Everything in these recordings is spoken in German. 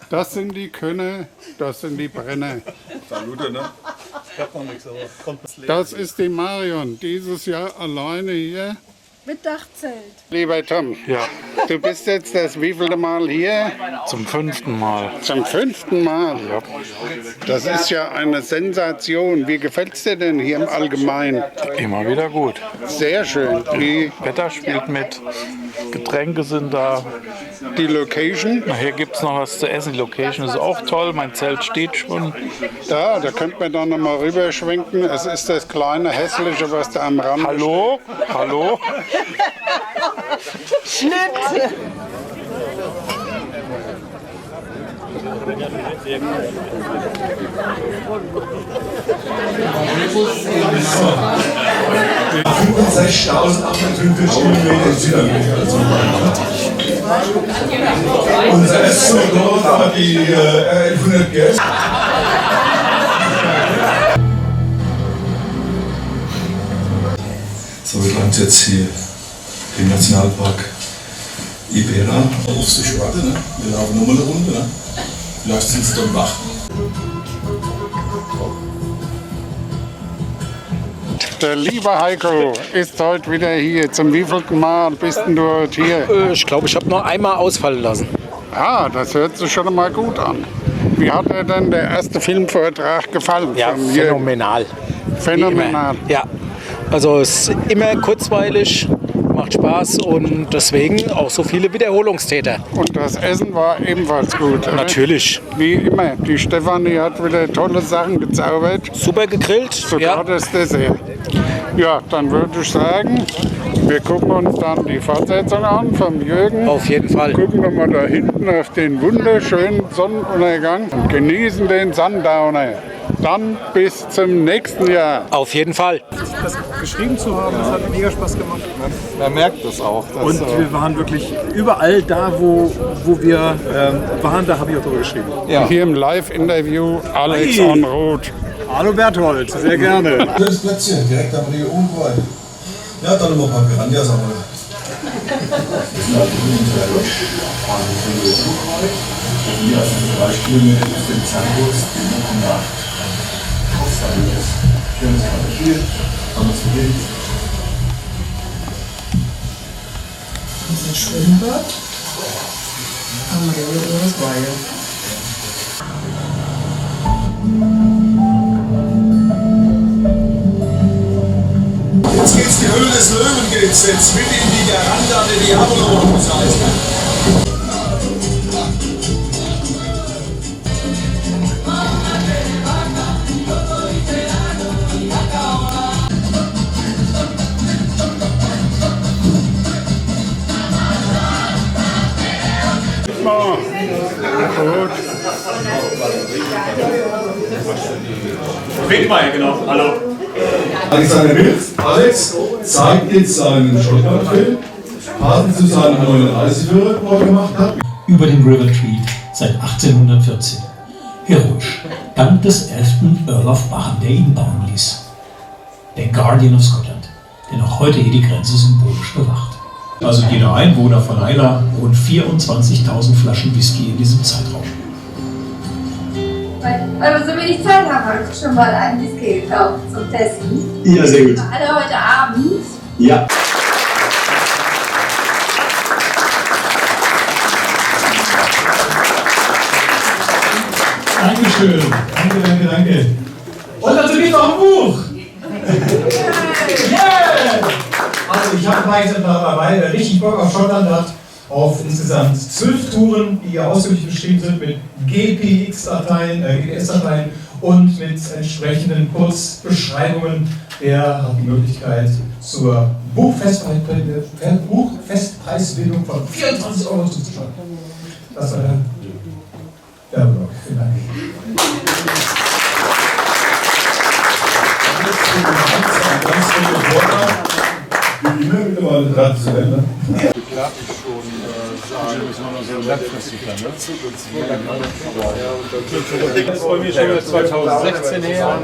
Das sind die Könne, das sind die Brenner. Salute, ne? Ich hab noch nichts, aber kommt das Leben. Das ist die Marion, dieses Jahr alleine hier. Mit Dachzelt. Lieber Tom, Ja, du bist jetzt das wievielte Mal hier? zum 5. Mal. Zum 5. Mal. Ja. Das ist ja eine Sensation. Wie gefällt es dir denn hier im Allgemeinen? Immer wieder gut. Sehr schön. Wetter spielt mit, Getränke sind da. Die Location? Hier gibt es noch was zu essen. Die Location ist auch toll. Mein Zelt steht schon. Da könnte man dann noch mal rüberschwenken. Es ist das kleine Hässliche, was da am Rand Hallo? Hallo? Kilometer in Südamerika. Unser Essen dort hat die 1100 Gäste. So, wir landen jetzt hier im Nationalpark Ibera. Auf die Schwarte, ne? Wir laufen nochmal eine Runde, ne? Vielleicht sind sie dann wach. Der liebe Heiko ist heute wieder hier. Zum wievielten Mal bist denn du heute hier? Ich glaube, ich habe noch einmal ausfallen lassen. Ah, das hört sich schon mal gut an. Wie hat dir denn der erste Filmvortrag gefallen? Ja, von Jürgen? phänomenal. Phänomenal. Ja, also es ist immer kurzweilig, macht Spaß und deswegen auch so viele Wiederholungstäter. Und das Essen war ebenfalls gut. Oder? Natürlich. Wie immer. Die Stefanie hat wieder tolle Sachen gezaubert. Super gegrillt. Sogar Ja, das Dessert. Ja, dann würde ich sagen, wir gucken uns dann die Fortsetzung an vom Jürgen. auf jeden Fall. Gucken wir mal da hinten auf den wunderschönen Sonnenuntergang und genießen den Sundowner. Dann bis zum nächsten Jahr. Auf jeden Fall. Das geschrieben zu haben, das hat mega Spaß gemacht. Man merkt das auch. Und wir waren wirklich überall da, wo wir waren, da habe ich auch drüber geschrieben. Hier im Live-Interview Alex Hey. on Road. Hallo Berthold, sehr gerne. Schönes Plätzchen, direkt am Rio Uruguay. Ja, dann noch ein paar Piranhas, aber. Hier also 3 Kilometer bis den Zangos nach Costa Rica. Schönes Quartier, haben wir zu gehen. Unser Schwimmbad. Haben wir über das Weihe. Jetzt geht's die Höhle des Löwen geht's jetzt mit in die Garanda de Diablo, das heißt. Gut. Wegmeier, genau. Hallo. Alexander Milz, Alex, zeigt jetzt seinen Shotgun-Film, passend zu seinem neuen Reiseführer, den er gemacht hat. Über den River Tweed seit 1814. Heroisch, dank des 11. Earl of Bahan, der ihn bauen ließ. Der Guardian of Scotland, der noch heute hier die Grenze symbolisch bewacht. Also jeder Einwohner von Islay rund 24.000 Flaschen Whisky in diesem Zeitraum. Weil wir so wenig Zeit haben, habe ich schon mal einen Whisky gekauft zum Testen. Ja, sehr gut. Alle heute Abend. Ja. Dankeschön. Danke. Und dazu gibt es auch ein Buch. Yeah! Also ich habe ein paar Exemplare dabei. Wer richtig Bock auf Schottland hat, auf insgesamt 12 Touren, die hier ausführlich beschrieben sind mit GPX-Dateien, GDS-Dateien und mit entsprechenden Kurzbeschreibungen, der hat die Möglichkeit zur Buchfestpreisbildung von 24 € zuzuschauen. Das war der Werbeblock. Vielen Dank. Mittlerweile traditionell, ne? Das ist bei mir schon 2016 her,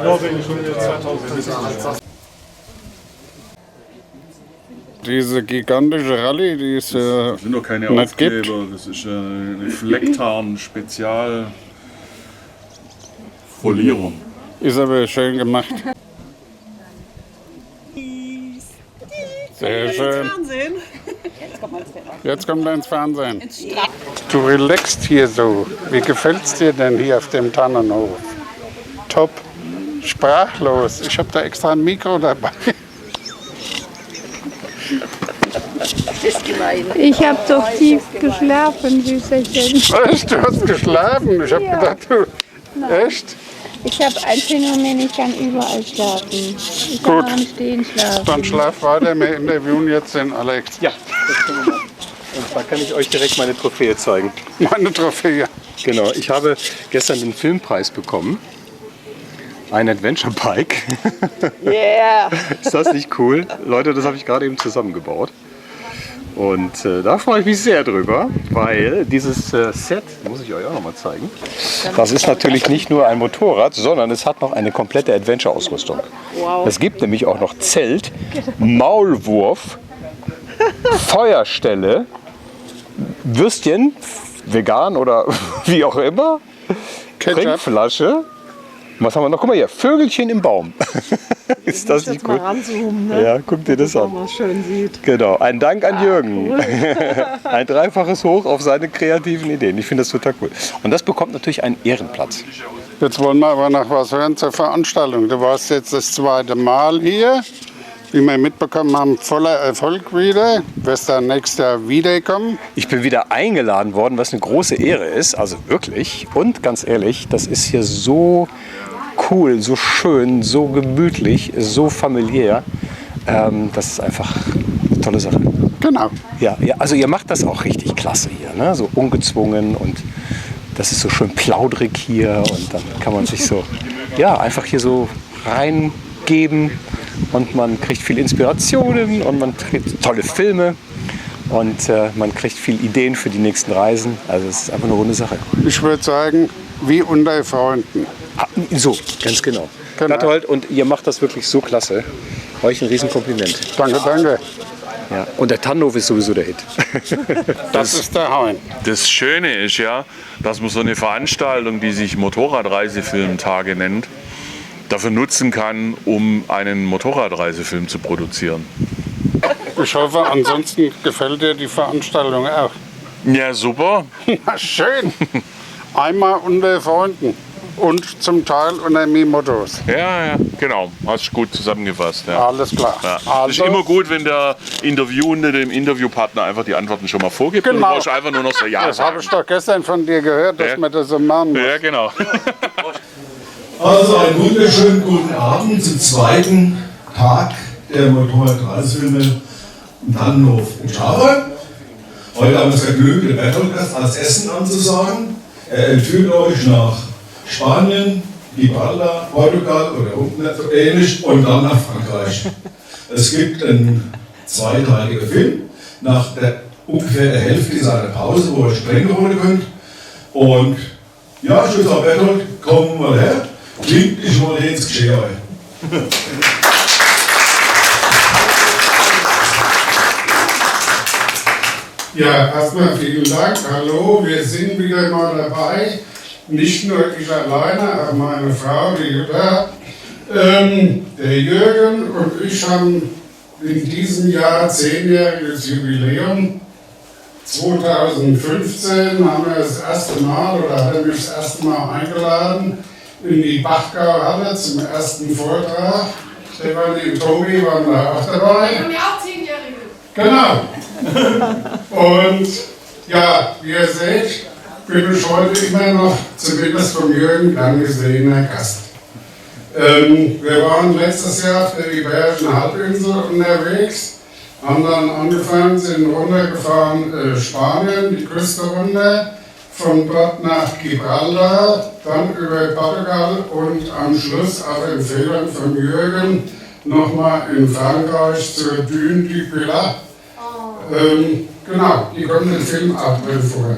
Norwegen schon 2017. diese gigantische Rallye, die ist Das sind doch keine nicht Aufkleber, gibt. das ist eine Flecktarn-Spezialfolierung. Ist aber schön gemacht. Sehr schön. Jetzt kommt er ins Fernsehen. Du relaxst hier so. Wie gefällt's dir denn hier auf dem Tannenhof? Top. Sprachlos. Ich habe da extra ein Mikro dabei. Ich habe doch tief geschlafen, Süßerchen. Echt? Du hast geschlafen? Ich habe gedacht, du... Echt? Ich habe ein Phänomen, ich kann überall schlafen. Ich kann Gut. auch im Stehen schlafen. Dann schlaf weiter. Wir interviewen jetzt den Alex. Ja, das können wir machen. Und da kann ich euch direkt meine Trophäe zeigen. Meine Trophäe. Genau, ich habe gestern den Filmpreis bekommen. Ein Adventure Bike. Yeah! Ist das nicht cool? Leute, das habe ich gerade eben zusammengebaut. Und da freue ich mich sehr drüber, weil dieses Set, muss ich euch auch noch mal zeigen, das ist natürlich nicht nur ein Motorrad, sondern es hat noch eine komplette Adventure-Ausrüstung. Wow. Es gibt nämlich auch noch Zelt, Maulwurf, Feuerstelle, Würstchen, vegan oder wie auch immer, Trinkflasche. Was haben wir noch? Guck mal hier, Vögelchen im Baum. Ist das nicht cool? Mal ranzoomen, ne? Ja, guck dir das an. man schön sieht. Genau, ein Dank an Jürgen. Ein dreifaches Hoch auf seine kreativen Ideen. Ich finde das total cool. Und das bekommt natürlich einen Ehrenplatz. Jetzt wollen wir aber noch was hören zur Veranstaltung. Du warst jetzt das zweite Mal hier. Wie wir mitbekommen haben, voller Erfolg wieder. Wirst du nächstes Jahr wiederkommen? Ich bin wieder eingeladen worden, was eine große Ehre ist. Also wirklich. Und ganz ehrlich, das ist hier so cool, so schön, so gemütlich, so familiär. Das ist einfach eine tolle Sache. Genau. Ja, also ihr macht das auch richtig klasse hier, ne? So ungezwungen und das ist so schön plaudrig hier und dann kann man sich so, ja, einfach hier so reingeben und man kriegt viel Inspirationen und man kriegt tolle Filme und man kriegt viel Ideen für die nächsten Reisen. Also es ist einfach eine runde Sache. Ich würde sagen, wie unter Freunden. So, ganz genau. Berthold, und ihr macht das wirklich so klasse. Euch ein Riesenkompliment. Danke, danke. Ja. Und der Tannenhof ist sowieso der Hit. Das ist der Hauen. Das Schöne ist ja, dass man so eine Veranstaltung, die sich Motorradreisefilmtage nennt, dafür nutzen kann, um einen Motorradreisefilm zu produzieren. Ich hoffe, ansonsten gefällt dir die Veranstaltung auch. Ja, super. Na schön. Einmal unter Freunden und zum Teil unter Mimotos. Ja, genau. Hast du gut zusammengefasst. Ja. Alles klar. Ja. Also, Es ist immer gut, wenn der Interviewende dem Interviewpartner einfach die Antworten schon mal vorgibt. Und du Genau. brauchst einfach nur noch so Ja das habe sagen. ich doch gestern von dir gehört, dass Ja. man das so machen muss. Ja, genau. Also einen wunderschönen guten Abend zum zweiten Tag der Motorradreisefilme im Tannenhof in Schafheim. Heute haben wir das Vergnügen, den Berthold als Essen anzusagen. Er entführt euch nach Spanien, Gibraltar, Portugal oder unten so ähnlich und dann nach Frankreich. Es gibt einen zweiteiligen Film nach ungefähr der Hälfte seiner Pause, wo ihr springen holen könnt. Und ja, ich würde sagen, Berthold, komm mal her, klingt dich mal ins Geschehen ein. Ja, erstmal vielen Dank. Hallo, wir sind wieder mal dabei. Nicht nur ich alleine, auch meine Frau, die Jutta. Der Jürgen und ich haben in diesem Jahr 10-jähriges Jubiläum. 2015 haben wir das erste Mal, oder hat er mich das erste Mal eingeladen, in die Bachgau-Halle zum ersten Vortrag. Stefanie und Tobi waren da auch dabei. Wir haben ja auch 10-Jährige. Genau. Und ja, wie ihr seht, bin ich heute immer noch, zumindest vom Jürgen, gern gesehener Gast. Wir waren letztes Jahr auf der Iberischen Halbinsel unterwegs, haben dann angefangen, sind runtergefahren Spanien, die Küste runter, von dort nach Gibraltar, dann über Portugal und am Schluss auf Empfehlung von Jürgen nochmal in Frankreich zur Dune du Pilat. Genau, die konnten den Film auch drin vorher.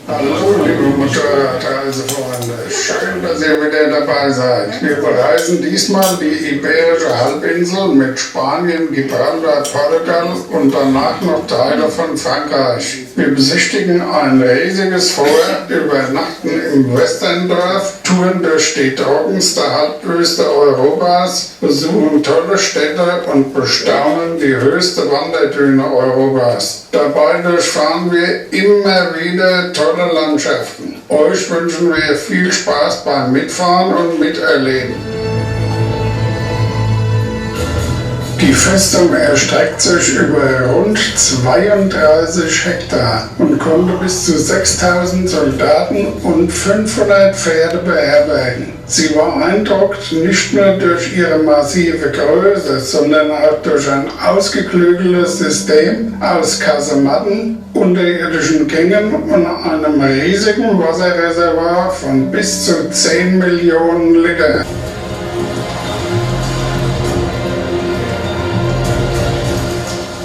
Hallo, liebe Motorradreisefreunde. Schön, dass ihr wieder dabei seid. Wir bereisen diesmal die Iberische Halbinsel mit Spanien, Gibraltar, Portugal und danach noch Teile von Frankreich. Wir besichtigen ein riesiges Fort, übernachten im Westerndorf, touren durch die trockenste Halbwüste Europas, besuchen tolle Städte und bestaunen die höchste Wanderdüne Europas. Dabei durchfahren wir immer wieder tolle Landschaften. Euch wünschen wir viel Spaß beim Mitfahren und Miterleben. Die Festung erstreckt sich über rund 32 Hektar und konnte bis zu 6000 Soldaten und 500 Pferde beherbergen. Sie beeindruckt nicht nur durch ihre massive Größe, sondern auch durch ein ausgeklügeltes System aus Kasematten, unterirdischen Gängen und einem riesigen Wasserreservoir von bis zu 10 Millionen Liter.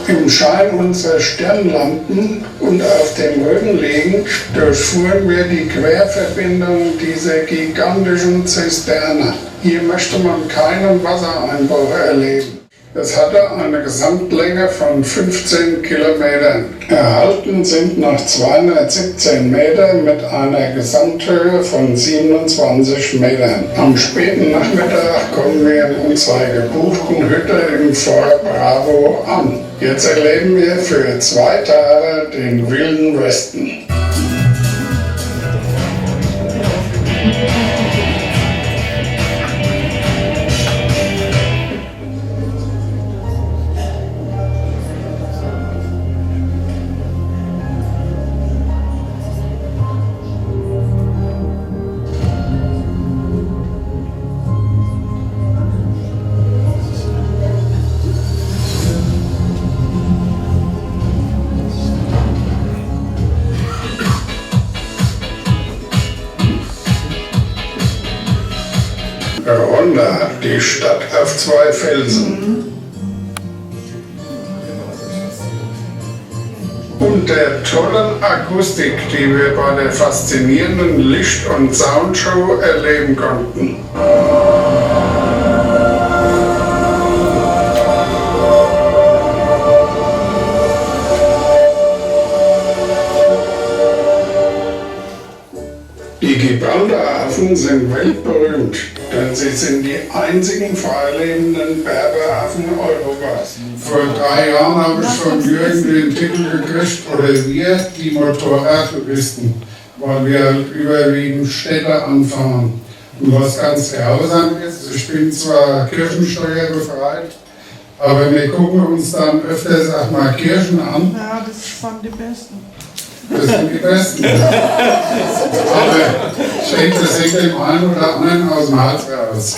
Im Schein unserer Stirnlampen und auf dem Rücken liegend durchfuhren wir die Querverbindung dieser gigantischen Zisterne. Hier möchte man keinen Wassereinbruch erleben. Es hatte eine Gesamtlänge von 15 Kilometern. Erhalten sind noch 217 Meter mit einer Gesamthöhe von 27 Metern. Am späten Nachmittag kommen wir in unserer gebuchten Hütte im Fort Bravo an. Jetzt erleben wir für 2 Tage den Wilden Westen. Ronda, die Stadt auf 2 Felsen. Und der tollen Akustik, die wir bei der faszinierenden Licht- und Soundshow erleben konnten. Die Gibraltar-Affen sind weltberühmt, denn sie sind die einzigen freilebenden Berberaffen Europas. Vor 3 Jahren habe ich von Jürgen den Titel gekriegt, oder wir, die Motorradtouristen, weil wir überwiegend Städte anfahren. Und was ganz grausam ist, ich bin zwar kirchensteuerbefreit, aber wir gucken uns dann öfters auch mal Kirchen an. Ja, das waren die Besten. Das sind die Besten. Aber ich denke, das hängt dem einen oder anderen aus dem Hals raus.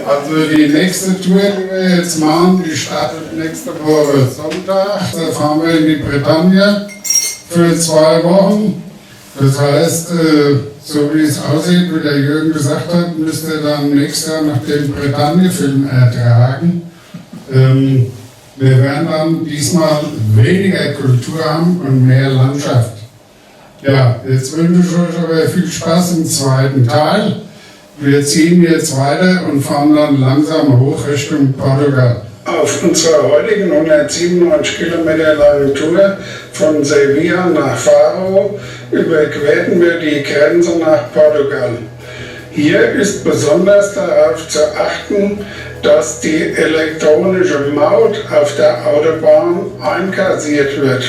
Also die nächste Tour, die wir jetzt machen, die startet nächste Woche Sonntag. Da fahren wir in die Bretagne für 2 Wochen. Das heißt, so wie es aussieht, wie der Jürgen gesagt hat, müsst ihr dann nächstes Jahr noch den Bretagne-Film ertragen. Wir werden dann diesmal weniger Kultur haben und mehr Landschaft. Ja, jetzt wünsche ich euch aber viel Spaß im 2. Teil. Wir ziehen jetzt weiter und fahren dann langsam hoch Richtung Portugal. Auf unserer heutigen 197 Kilometer langen Tour von Sevilla nach Faro überquerten wir die Grenze nach Portugal. Hier ist besonders darauf zu achten, dass die elektronische Maut auf der Autobahn einkassiert wird.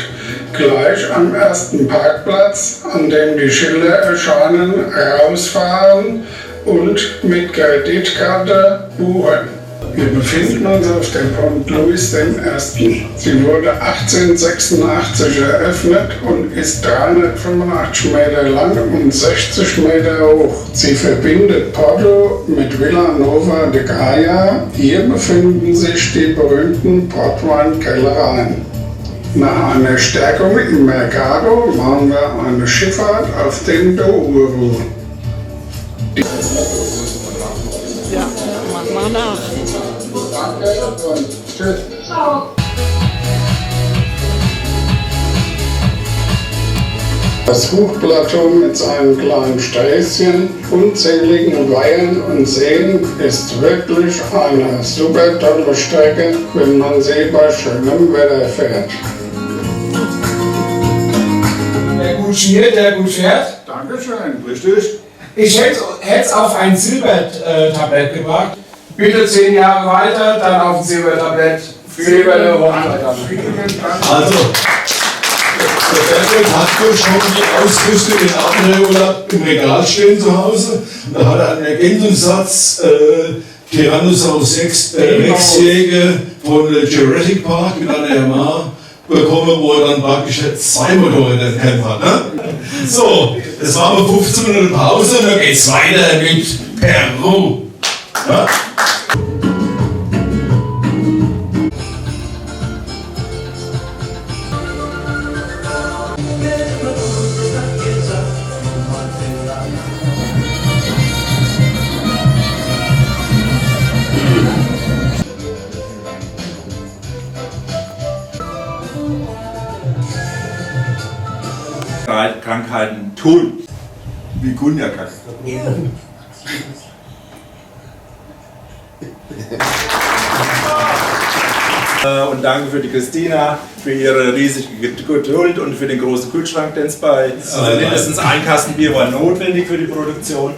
Gleich am ersten Parkplatz, an dem die Schilder erscheinen, rausfahren und mit Kreditkarte buchen. Wir befinden uns auf dem Pont Louis I. Sie wurde 1886 eröffnet und ist 385 Meter lang und 60 Meter hoch. Sie verbindet Porto mit Vila Nova de Gaia. Hier befinden sich die berühmten Portwein-Kellereien. Nach einer Stärkung im Mercado machen wir eine Schifffahrt auf dem Douro. Ja, mach mal nach. Danke und tschüss. Ciao. Das Hochplateau mit seinen kleinen Sträßchen, unzähligen Weihern und Seen ist wirklich eine super tolle Strecke, wenn man sie bei schönem Wetter fährt. Der gut schmiert, der gut fährt. Dankeschön. Richtig. Ich hätte es auf ein Silbertablett gebracht. Bitte 10 Jahre weiter, dann auf ein Silbertablett. Silberne Hochzeit. Also, der Bertolt hat wohl schon die Ausrüstung in Abenteuerurlaub im Regal stehen zu Hause. Und da hat er einen Ergänzungssatz, Tyrannosaurus Rex-Jäger von Jurassic Park mit einer Yamaha bekommen, wo er dann praktisch 2 Motorräder gekämpft hat. Ne? So, das war mal 15 Minuten Pause und dann geht's weiter mit Peru. Ja? Krankheiten tun. Wie Kunjak. Und danke für die Christina, für ihre riesige Geduld und für den großen Kühlschrank, den es bei mindestens ein Kasten Bier war notwendig für die Produktion.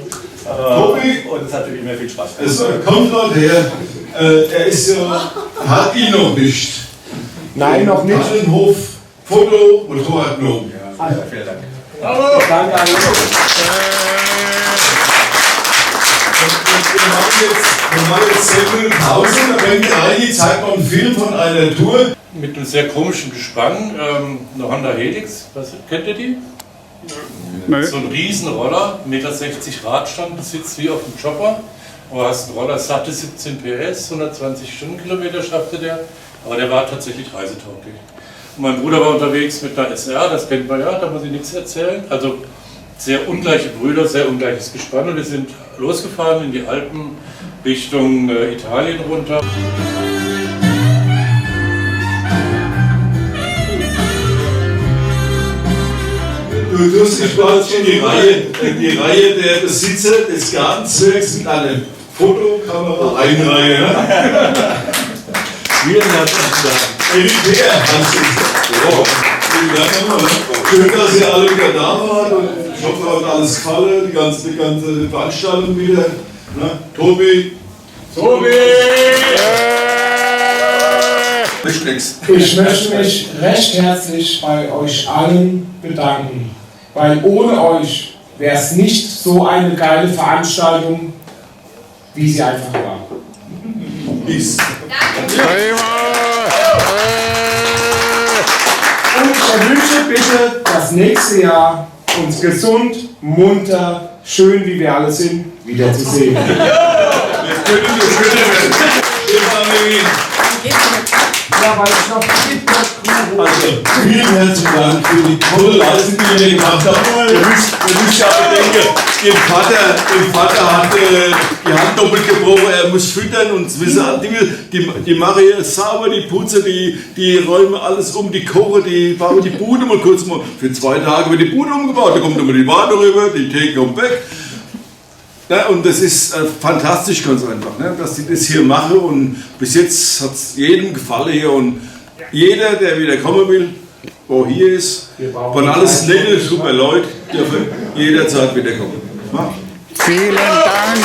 Und es hat wirklich mehr viel Spaß gemacht. Es kommt dort her, er ist ja, hat ihn noch nicht. Nein, noch nicht. Hallenhof, Foto, Motorradgnom. Ja, vielen Dank. Hallo. Danke, hallo. Wir machen jetzt 10 Minuten Pause, da bringt der Reini, zeigt mal einen Film von einer Tour. Mit einem sehr komischen Gespann, eine Honda Helix, kennt ihr die? Nee. So ein Riesenroller, 1,60 Meter Radstand, du sitzt wie auf dem Chopper. Du hast einen Roller, satte 17 PS, 120 Stundenkilometer schaffte der, aber der war tatsächlich reisetauglich. Und mein Bruder war unterwegs mit einer SR, das kennt man ja, da muss ich nichts erzählen. Also sehr ungleiche Brüder, sehr ungleiches Gespann und wir sind losgefahren in die Alpen Richtung Italien runter. Du tust dich quasi in die Reihe der Besitzer des Gartenzwergs mit einer Fotokamera einreihen. Vielen herzlichen Dank. Militär, kannst du schön, dass ihr alle wieder da wart und ich hoffe, euch hat alles gefallen, die ganze Veranstaltung wieder. Ne? Tobi! Ich möchte mich recht herzlich bei euch allen bedanken, weil ohne euch wäre es nicht so eine geile Veranstaltung, wie sie einfach war. Peace. Und ich wünsche bitte das nächste Jahr uns gesund, munter, schön wie wir alle sind, wiederzusehen. Ja, weil ich noch also, vielen herzlichen Dank für die tolle Leistung, die ihr gemacht habt. Ihr müsst ja bedenken, dem Vater hat die Hand doppelt gebrochen, er muss füttern und gewisse Dinge, die machen hier sauber, die putzen, die räumen alles um, die kochen, die bauen die Bude mal kurz mal. Für 2 Tage wird die Bude umgebaut, da kommt immer die Ware rüber, die Theke kommt weg. Ja, und das ist fantastisch, ganz einfach, ne, dass die das hier machen und bis jetzt hat es jedem gefallen hier und jeder, der wieder kommen will, wo hier ist, von alles nette, super Leute, dürfen jederzeit wieder kommen. Ja? Vielen Dank.